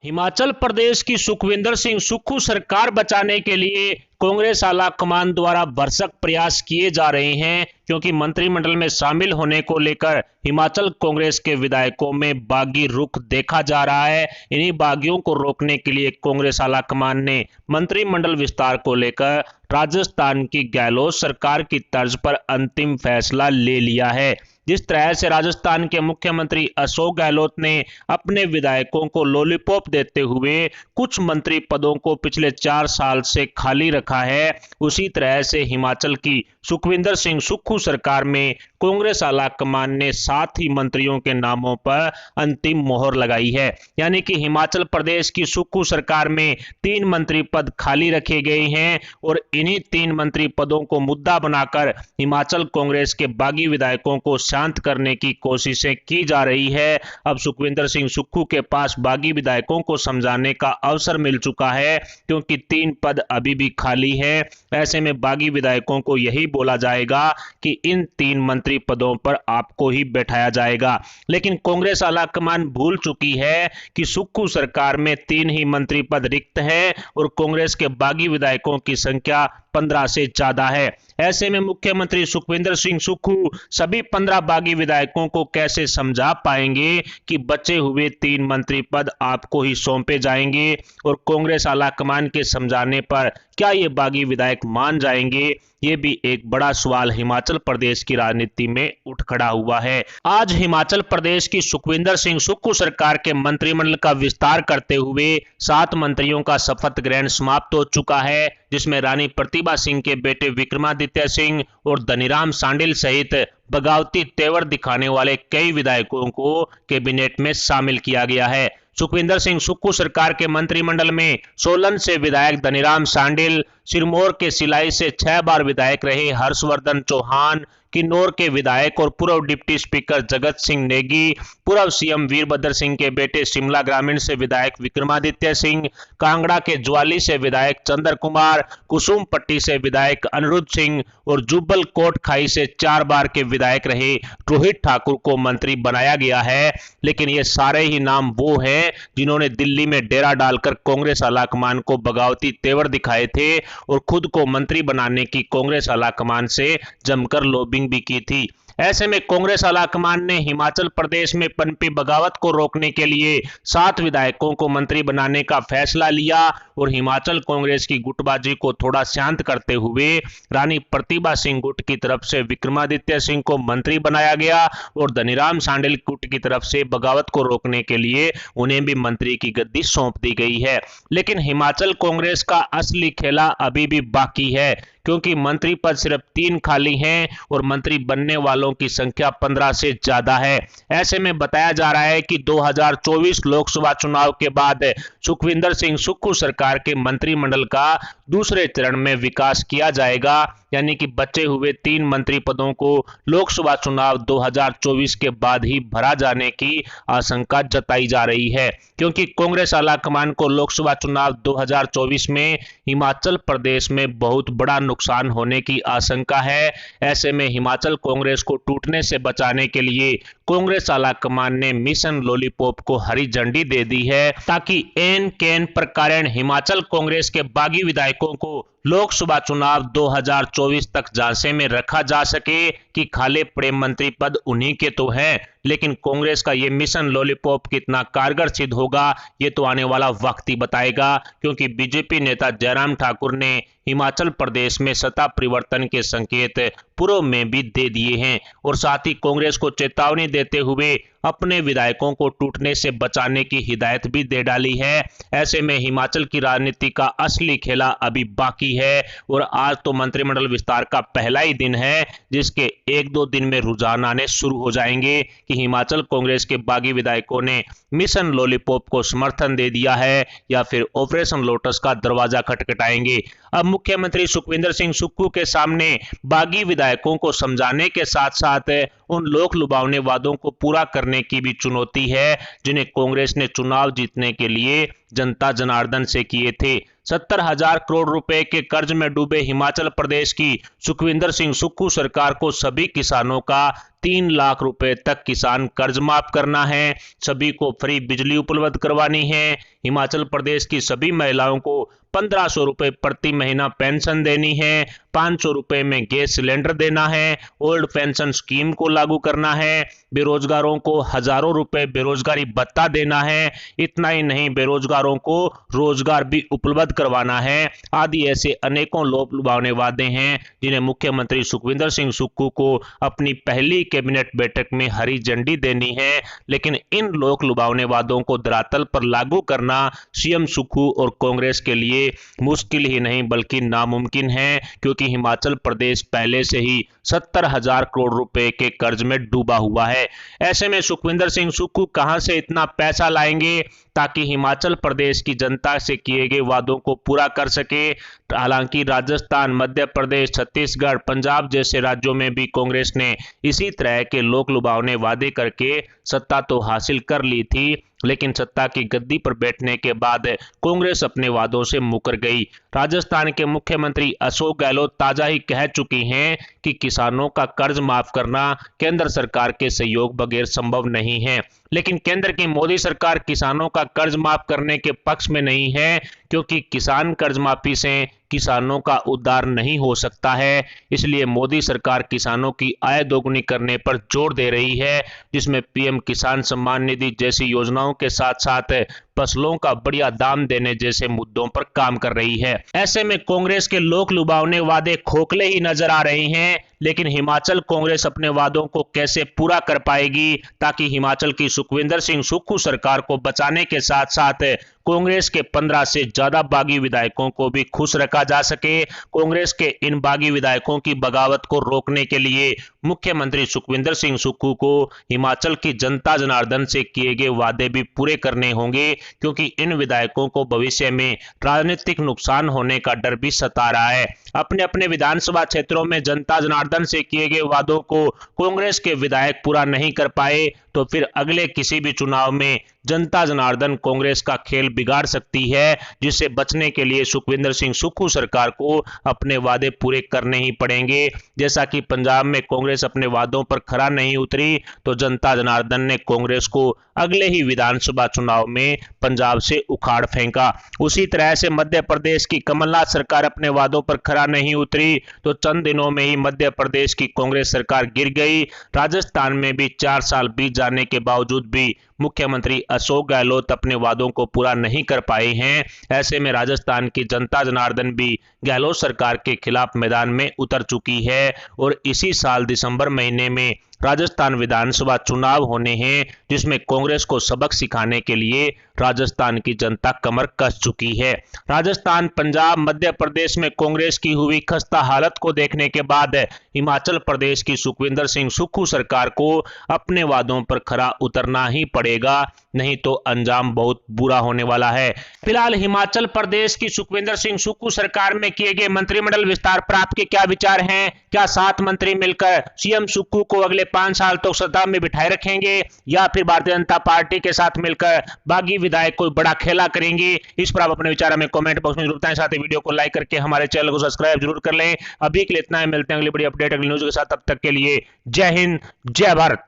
हिमाचल प्रदेश की सुखविंदर सिंह सुक्खू सरकार बचाने के लिए कांग्रेस आला कमान द्वारा भरसक प्रयास किए जा रहे हैं, क्योंकि मंत्रिमंडल में शामिल होने को लेकर हिमाचल कांग्रेस के विधायकों में बागी रुख देखा जा रहा है। इन्हीं बागियों को रोकने के लिए कांग्रेस आला कमान ने मंत्रिमंडल विस्तार को लेकर राजस्थान की गहलोत सरकार की तर्ज पर अंतिम फैसला ले लिया है। जिस तरह से राजस्थान के मुख्यमंत्री अशोक गहलोत ने अपने विधायकों को लॉलीपॉप देते हुए कुछ मंत्री पदों को पिछले 4 साल से खाली रखा है, उसी तरह से हिमाचल की सुखविंदर सिंह सुक्खू सरकार में कांग्रेस आला कमान ने 7 ही मंत्रियों के नामों पर अंतिम मोहर लगाई है। यानी कि हिमाचल प्रदेश की सुक्खू सरकार में 3 मंत्री पद खाली रखे गए हैं और इन्हीं 3 मंत्री पदों को मुद्दा बनाकर हिमाचल कांग्रेस के बागी विधायकों को शांत करने की कोशिशें की जा रही है। अब सुखविंदर सिंह सुक्खू के पास बागी विधायकों को समझाने का अवसर मिल चुका है, क्योंकि 3 पद अभी भी खाली है। ऐसे में बागी विधायकों को यही बोला जाएगा कि इन 3 मंत्री पदों पर आपको ही बैठाया जाएगा। लेकिन कांग्रेस आला कमान भूल चुकी है कि सुक्खू सरकार में 3 ही मंत्री पद रिक्त हैं और कांग्रेस के बागी विधायकों की संख्या 15 से ज्यादा है। ऐसे में मुख्यमंत्री सुखविंदर सिंह सुक्खू सभी 15 बागी विधायकों को कैसे समझा पाएंगे कि बचे हुए 3 मंत्री पद आपको ही सौंपे जाएंगे, और कांग्रेस आला कमान के समझाने पर क्या ये बागी विधायक मान जाएंगे? ये भी एक बड़ा सवाल हिमाचल प्रदेश की राजनीति में उठ खड़ा हुआ है। आज हिमाचल प्रदेश की सुखविंदर सिंह सुक्खू सरकार के मंत्रिमंडल का विस्तार करते हुए 7 मंत्रियों का शपथ ग्रहण समाप्त हो चुका है, जिसमें रानी प्रतिभा सिंह के बेटे विक्रमादित्य सिंह और धनीराम शांडिल सहित बगावती तेवर दिखाने वाले कई विधायकों को कैबिनेट में शामिल किया गया है। सुखविंदर सिंह सुक्खू सरकार के मंत्रिमंडल में सोलन से विधायक धनीराम शांडिल, सिरमौर के सिलाई से 6 बार विधायक रहे हर्षवर्धन चौहान, किन्नौर के विधायक और पूर्व डिप्टी स्पीकर जगत सिंह नेगी, पूर्व सीएम वीरभद्र सिंह के बेटे शिमला ग्रामीण से विधायक विक्रमादित्य सिंह, कांगड़ा के ज्वाली से विधायक चंद्र कुमार, कुसुम पट्टी से विधायक अनिरुद्ध सिंह और जुब्बल कोट खाई से 4 बार के विधायक रहे रोहित ठाकुर को मंत्री बनाया गया है। लेकिन ये सारे ही नाम वो हैं जिन्होंने दिल्ली में डेरा डालकर कांग्रेस आलाकमान को बगावती तेवर दिखाए थे और खुद को मंत्री बनाने की कांग्रेस आलाकमान से जमकर लॉबिंग भी की थी। ऐसे में कांग्रेस आलाकमान ने हिमाचल प्रदेश में पनपी बगावत को रोकने के लिए 7 विधायकों को मंत्री बनाने का फैसला लिया और हिमाचल कांग्रेस की गुटबाजी को थोड़ा शांत करते हुए रानी प्रतिभा सिंह गुट की तरफ से विक्रमादित्य सिंह को मंत्री बनाया गया और धनीराम शांडिल गुट की तरफ से बगावत को रोकने के लिए उन्हें भी मंत्री की गद्दी सौंप दी गई है। लेकिन हिमाचल कांग्रेस का असली खेला अभी भी बाकी है, क्योंकि मंत्री पद सिर्फ 3 खाली हैं और मंत्री बनने वालों की संख्या 15 से ज्यादा है। ऐसे में बताया जा रहा है कि 2024 लोकसभा चुनाव के बाद सुखविंदर सिंह सुक्खू सरकार के मंत्रिमंडल का दूसरे चरण में विकास किया जाएगा, यानी कि बचे हुए 3 मंत्री पदों को लोकसभा चुनाव 2024 के बाद ही भरा जाने की आशंका जताई जा रही है, क्योंकि कांग्रेस आलाकमान को लोकसभा चुनाव 2024 में हिमाचल प्रदेश में बहुत बड़ा नुकसान होने की आशंका है। ऐसे में हिमाचल कांग्रेस को टूटने से बचाने के लिए कांग्रेस आलाकमान ने मिशन लॉलीपॉप को हरी झंडी दे दी है, ताकि एन कैन प्रकारेण हिमाचल कांग्रेस के बागी विधायकों को लोकसभा चुनाव 2024 तक झांसे में रखा जा सके कि खाली पड़े मंत्री पद उन्हीं के तो हैं। लेकिन कांग्रेस का ये मिशन लॉलीपॉप कितना कारगर सिद्ध होगा ये तो आने वाला वक्त ही बताएगा, क्योंकि बीजेपी नेता जयराम ठाकुर ने हिमाचल प्रदेश में सत्ता परिवर्तन के संकेत पूर्व में भी दे दिए हैं और साथ ही कांग्रेस को चेतावनी देते हुए अपने विधायकों को टूटने से बचाने की हिदायत भी दे डाली है। ऐसे में हिमाचल की राजनीति का असली खेला अभी बाकी है और आज तो मंत्रिमंडल विस्तार का पहला ही दिन है, जिसके 1-2 दिन में रुझान आने शुरू हो जाएंगे कि हिमाचल कांग्रेस के बागी विधायकों ने मिशन लॉलीपॉप को समर्थन दे दिया है या फिर ऑपरेशन लोटस का दरवाजा खटखटाएंगे। अब मुख्यमंत्री सुखविंदर सिंह सुक्खू के सामने बागी विधायकों को समझाने के साथ साथ उन लोक लुभावने वादों को पूरा करने की भी चुनौती है, जिन्हें कांग्रेस ने चुनाव जीतने के लिए जनता जनार्दन से किए थे। 70,000 करोड़ रुपए के कर्ज में डूबे हिमाचल प्रदेश की सुखविंदर सिंह सुक्खू सरकार को सभी किसानों का 3 लाख रुपए तक किसान कर्ज माफ करना है, सभी को फ्री बिजली उपलब्ध करवानी है, हिमाचल प्रदेश की सभी महिलाओं को 1500 रुपए प्रति महीना पेंशन देनी है, 500 रुपए में गैस सिलेंडर देना है, ओल्ड पेंशन स्कीम को लागू करना है, बेरोजगारों को हजारों रुपए बेरोजगारी भत्ता देना है, इतना ही नहीं बेरोजगारों को रोजगार भी उपलब्ध करवाना है, आदि ऐसे अनेकों लोभ लुभावने वादे हैं जिन्हें मुख्यमंत्री सुखविंदर सिंह सुक्खू को अपनी पहली कैबिनेट बैठक में हरी झंडी देनी है। लेकिन इन लोक लुभावने वादों को धरातल पर लागू करना सीएम सुक्खू और कांग्रेस के लिए मुश्किल ही नहीं बल्कि नामुमकिन है, क्योंकि हिमाचल प्रदेश पहले से ही 70,000 करोड़ रुपए के कर्ज में डूबा हुआ है। ऐसे में सुखविंदर सिंह सुक्खू कहां से इतना पैसा लाएंगे ताकि हिमाचल प्रदेश की जनता से किए गए वादों को पूरा कर सके। हालांकि राजस्थान, मध्य प्रदेश, छत्तीसगढ़, पंजाब जैसे राज्यों में भी कांग्रेस ने इसी तरह के लोक लुभावने वादे करके सत्ता तो हासिल कर ली थी, लेकिन सत्ता की गद्दी पर बैठने के बाद कांग्रेस अपने वादों से मुकर गई। राजस्थान के मुख्यमंत्री अशोक गहलोत ताजा ही कह चुकी हैं कि किसानों का कर्ज माफ करना केंद्र सरकार के सहयोग बगैर संभव नहीं है। लेकिन केंद्र की मोदी सरकार किसानों का कर्ज माफ करने के पक्ष में नहीं है, क्योंकि किसान कर्ज माफी से किसानों का उद्धार नहीं हो सकता है। इसलिए मोदी सरकार किसानों की आय दोगुनी करने पर जोर दे रही है, जिसमें पीएम किसान सम्मान निधि जैसी योजनाओं के साथ साथ फसलों का बढ़िया दाम देने जैसे मुद्दों पर काम कर रही है। ऐसे में कांग्रेस के लोक लुभावने वादे खोखले ही नजर आ रहे हैं, लेकिन हिमाचल कांग्रेस अपने वादों को कैसे पूरा कर पाएगी ताकि हिमाचल की सुखविंदर सिंह सुक्खू सरकार को बचाने के साथ साथ कांग्रेस के 15 से ज्यादा बागी विधायकों को भी खुश रखा जा सके। कांग्रेस के इन बागी विधायकों की बगावत को रोकने के लिए मुख्यमंत्री सुखविंदर सिंह सुक्खू को हिमाचल की जनता जनार्दन से किए गए वादे भी पूरे करने होंगे, क्योंकि इन विधायकों को भविष्य में राजनीतिक नुकसान होने का डर भी सता रहा है। अपने अपने विधानसभा क्षेत्रों में जनता जनार्दन से किए गए वादों को कांग्रेस के विधायक पूरा नहीं कर पाए तो फिर अगले किसी भी चुनाव में जनता जनार्दन कांग्रेस का खेल बिगाड़ सकती है, जिससे बचने के लिए सुखविंदर सिंह सुक्खू सरकार को अपने वादे पूरे करने ही पड़ेंगे। जैसा कि पंजाब में कांग्रेस अपने वादों पर खरा नहीं उतरी, तो जनता जनार्दन ने कांग्रेस को अगले ही विधानसभा चुनाव में पंजाब से उखाड़ फेंका। उसी तरह से मध्य प्रदेश की कमलनाथ सरकार अपने वादों पर खरा नहीं उतरी तो चंद दिनों में ही मध्य प्रदेश की कांग्रेस सरकार गिर गई। राजस्थान में भी 4 साल बीत जाने के बावजूद भी मुख्यमंत्री अशोक गहलोत अपने वादों को पूरा नहीं कर पाए हैं। ऐसे में राजस्थान की जनता जनार्दन भी गहलोत सरकार के खिलाफ मैदान में उतर चुकी है और इसी साल दिसंबर महीने में राजस्थान विधानसभा चुनाव होने हैं, जिसमें कांग्रेस को सबक सिखाने के लिए राजस्थान की जनता कमर कस चुकी है। राजस्थान, पंजाब, मध्य प्रदेश में कांग्रेस की हुई खस्ता हालत को देखने के बाद हिमाचल प्रदेश की सुखविंदर सिंह सुक्खू सरकार को अपने वादों पर खरा उतरना ही पड़ेगा, नहीं तो अंजाम बहुत बुरा होने वाला है। फिलहाल हिमाचल प्रदेश की सुखविंदर सिंह सुक्खू सरकार में किए गए मंत्रिमंडल विस्तार पर आपके क्या विचार हैं? क्या 7 मंत्री मिलकर सीएम सुक्खू को अगले 5 साल तक सत्ता में बिठाए रखेंगे या फिर भारतीय जनता पार्टी के साथ मिलकर बागी विधायक कोई बड़ा खेला करेंगे? इस पर आप अपने विचार हमें कमेंट बॉक्स में जरूर बताएं। साथ ही वीडियो को लाइक करके हमारे चैनल को सब्सक्राइब जरूर कर लें। अभी के लिए इतना ही, मिलते हैं अगली बड़ी अपडेट अगली न्यूज के साथ। तब तक के लिए जय हिंद, जय भारत।